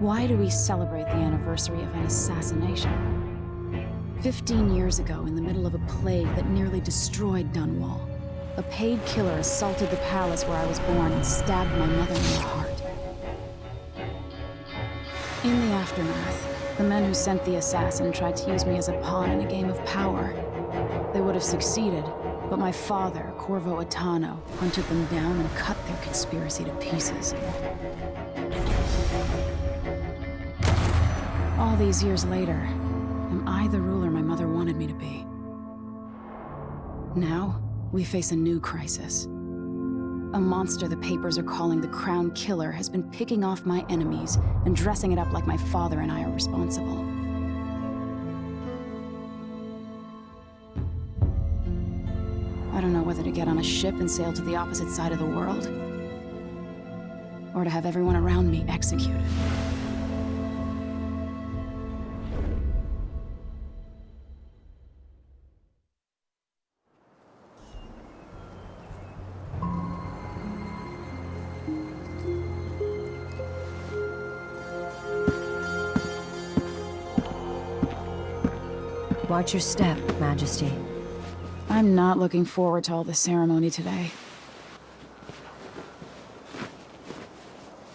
Why do we celebrate the anniversary of an assassination? 15 years ago, in the middle of a plague that nearly destroyed Dunwall, a paid killer assaulted the palace where I was born and stabbed my mother in the heart. In the aftermath, the men who sent the assassin tried to use me as a pawn in a game of power. They would have succeeded, but my father, Corvo Attano, hunted them down and cut their conspiracy to pieces. All these years later, am I the ruler my mother wanted me to be? Now, we face a new crisis. A monster the papers are calling the Crown Killer has been picking off my enemies and dressing it up like my father and I are responsible. I don't know whether to get on a ship and sail to the opposite side of the world, or to have everyone around me executed. Watch your step, Majesty. I'm not looking forward to all the ceremony today.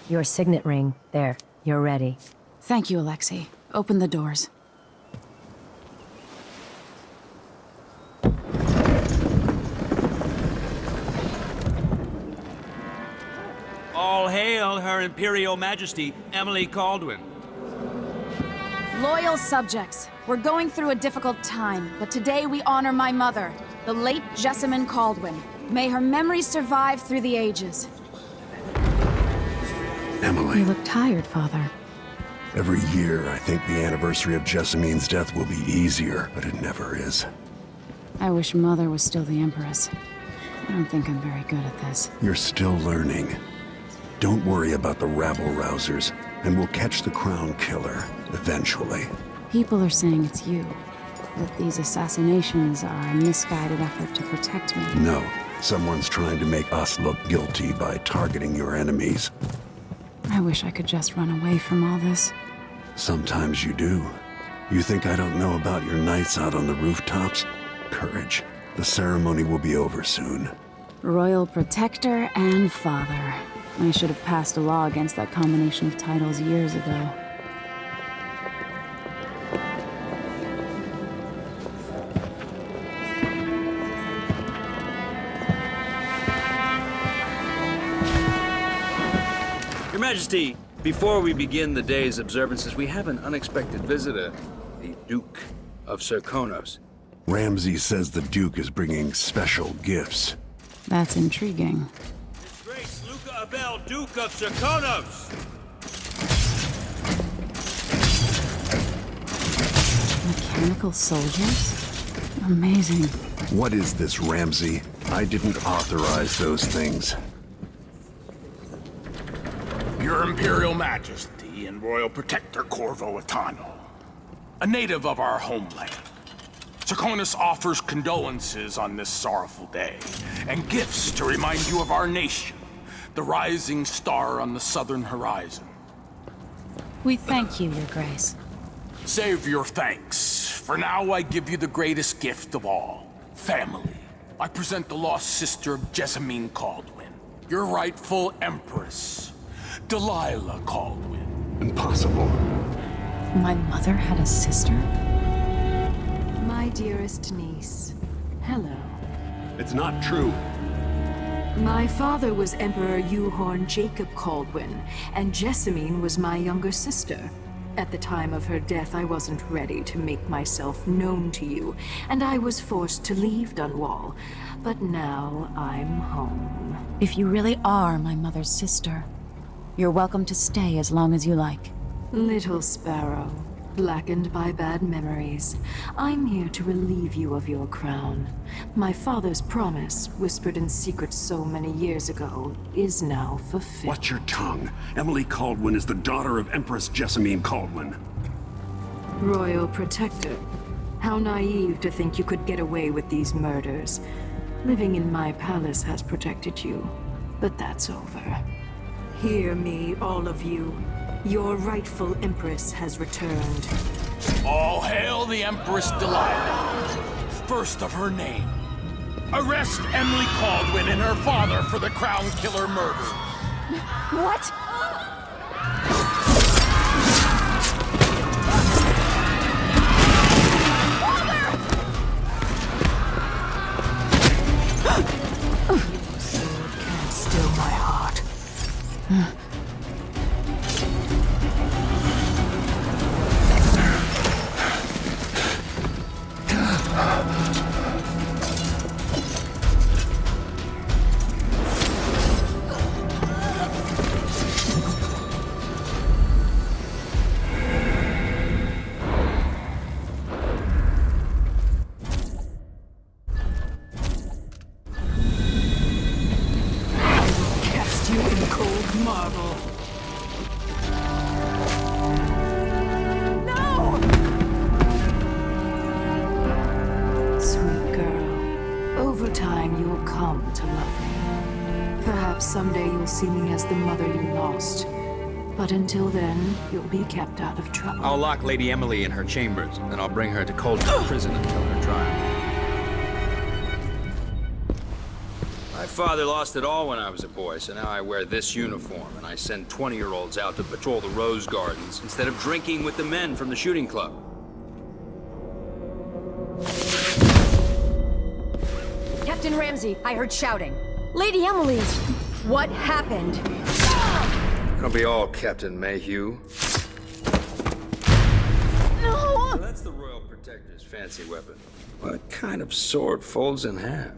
Your signet ring. There, you're ready. Thank you, Alexei. Open the doors. All hail Her Imperial Majesty, Emily Caldwin. Loyal subjects, we're going through a difficult time, but today we honor my mother, the late Jessamine Caldwin. May her memory survive through the ages. Emily. You look tired, Father. Every year, I think the anniversary of Jessamine's death will be easier, but it never is. I wish Mother was still the Empress. I don't think I'm very good at this. You're still learning. Don't worry about the rabble-rousers, and we'll catch the Crown Killer, eventually. People are saying it's you. That these assassinations are a misguided effort to protect me. No, someone's trying to make us look guilty by targeting your enemies. I wish I could just run away from all this. Sometimes you do. You think I don't know about your nights out on the rooftops? Courage. The ceremony will be over soon. Royal Protector and Father. I should have passed a law against that combination of titles years ago. Your Majesty, before we begin the day's observances, we have an unexpected visitor, the Duke of Serkonos. Ramsay says the Duke is bringing special gifts. That's intriguing. His Grace Luca Abel, Duke of Serkonos! Mechanical soldiers? Amazing. What is this, Ramsay? I didn't authorize those things. Your Imperial Majesty and Royal Protector Corvo Attano, a native of our homeland. Serkonos offers condolences on this sorrowful day, and gifts to remind you of our nation, the rising star on the southern horizon. We thank you, Your Grace. Save your thanks. For now, I give you the greatest gift of all, family. I present the lost sister of Jessamine Caldwin, your rightful Empress, Delilah Caldwin. Impossible. My mother had a sister? My dearest niece, hello. It's not true. My father was Emperor Euhorn Jacob Caldwin, and Jessamine was my younger sister. At the time of her death, I wasn't ready to make myself known to you, and I was forced to leave Dunwall. But now I'm home. If you really are my mother's sister, you're welcome to stay as long as you like. Little sparrow, blackened by bad memories, I'm here to relieve you of your crown. My father's promise, whispered in secret so many years ago, is now fulfilled. Watch your tongue. Emily Caldwin is the daughter of Empress Jessamine Caldwin. Royal Protector, how naive to think you could get away with these murders. Living in my palace has protected you, but that's over. Hear me, all of you. Your rightful Empress has returned. All hail the Empress Delilah, first of her name. Arrest Emily Caldwin and her father for the Crown Killer murder. What? Sword can't still my heart. Cast you in cold marble. Sweet girl, over time you'll come to love me. Perhaps someday you'll see me as the mother you lost. But until then, you'll be kept out of trouble. I'll lock Lady Emily in her chambers, and I'll bring her to Coldstream Prison until her trial. My father lost it all when I was a boy, so now I wear this uniform, and I send 20-year-olds out to patrol the rose gardens instead of drinking with the men from the shooting club. Captain Ramsey, I heard shouting. Lady Emily, what happened? It'll be all Captain Mayhew. No! Well, that's the Royal Protector's fancy weapon. What kind of sword folds in half?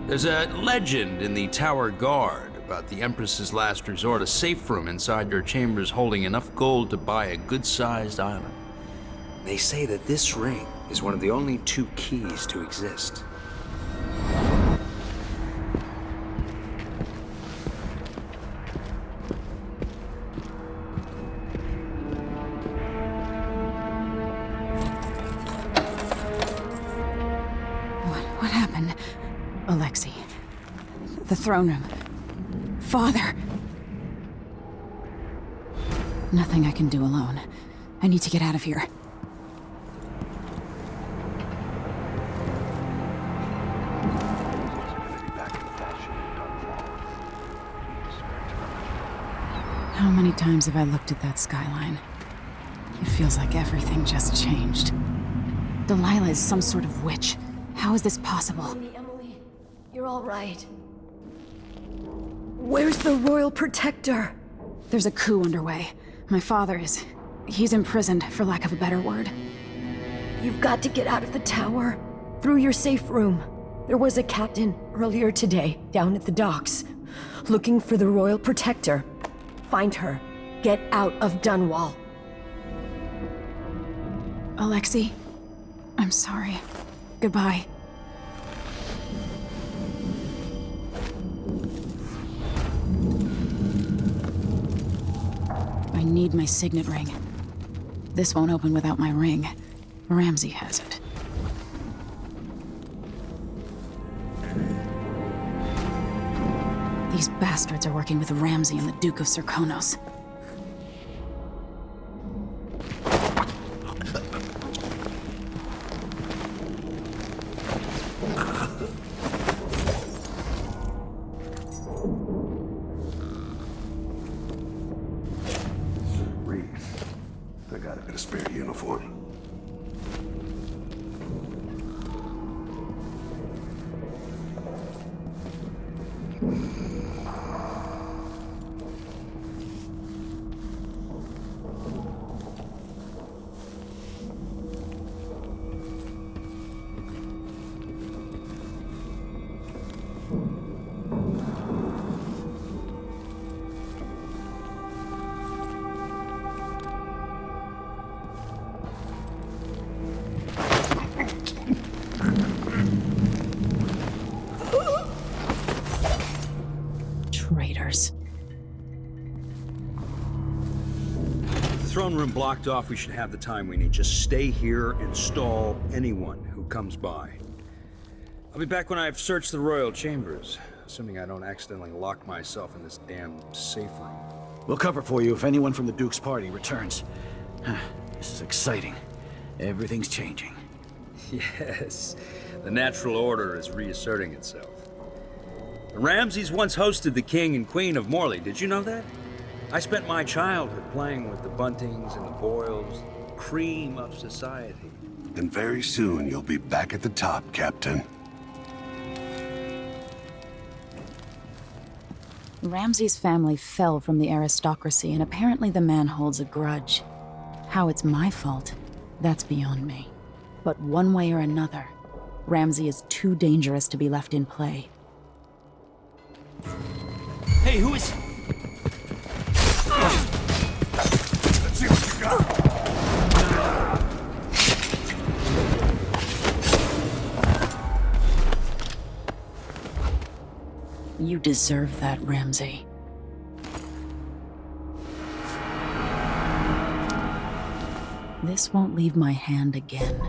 There's a legend in the Tower Guard about the Empress's last resort, a safe room inside your chambers holding enough gold to buy a good-sized island. They say that this ring is one of the only 2 keys to exist. What happened? Alexei. The throne room. Father! Nothing I can do alone. I need to get out of here. How many times have I looked at that skyline? It feels like everything just changed. Delilah is some sort of witch. How is this possible? Lady Emily, you're all right. Where's the Royal Protector? There's a coup underway. My father is... he's imprisoned, for lack of a better word. You've got to get out of the tower. Through your safe room. There was a captain earlier today, down at the docks, looking for the Royal Protector. Find her. Get out of Dunwall. Alexei, I'm sorry. Goodbye. I need my signet ring. This won't open without my ring. Ramsey has it. These bastards are working with Ramsey and the Duke of Serkonos. I got a bit of spare uniform. Traitors. throne room blocked off, we should have the time we need. Just stay here and stall anyone who comes by. I'll be back when I've searched the royal chambers, assuming I don't accidentally lock myself in this damn safe room. We'll cover for you if anyone from the Duke's party returns. This is exciting. Everything's changing. Yes, the natural order is reasserting itself. The Ramseys once hosted the King and Queen of Morley, did you know that? I spent my childhood playing with the Buntings and the Boyles, cream of society. And very soon you'll be back at the top, Captain. Ramsey's family fell from the aristocracy, and apparently the man holds a grudge. How it's my fault, that's beyond me. But one way or another, Ramsey is too dangerous to be left in play. Hey, who is... Let's see what you got. You deserve that, Ramsey. This won't leave my hand again.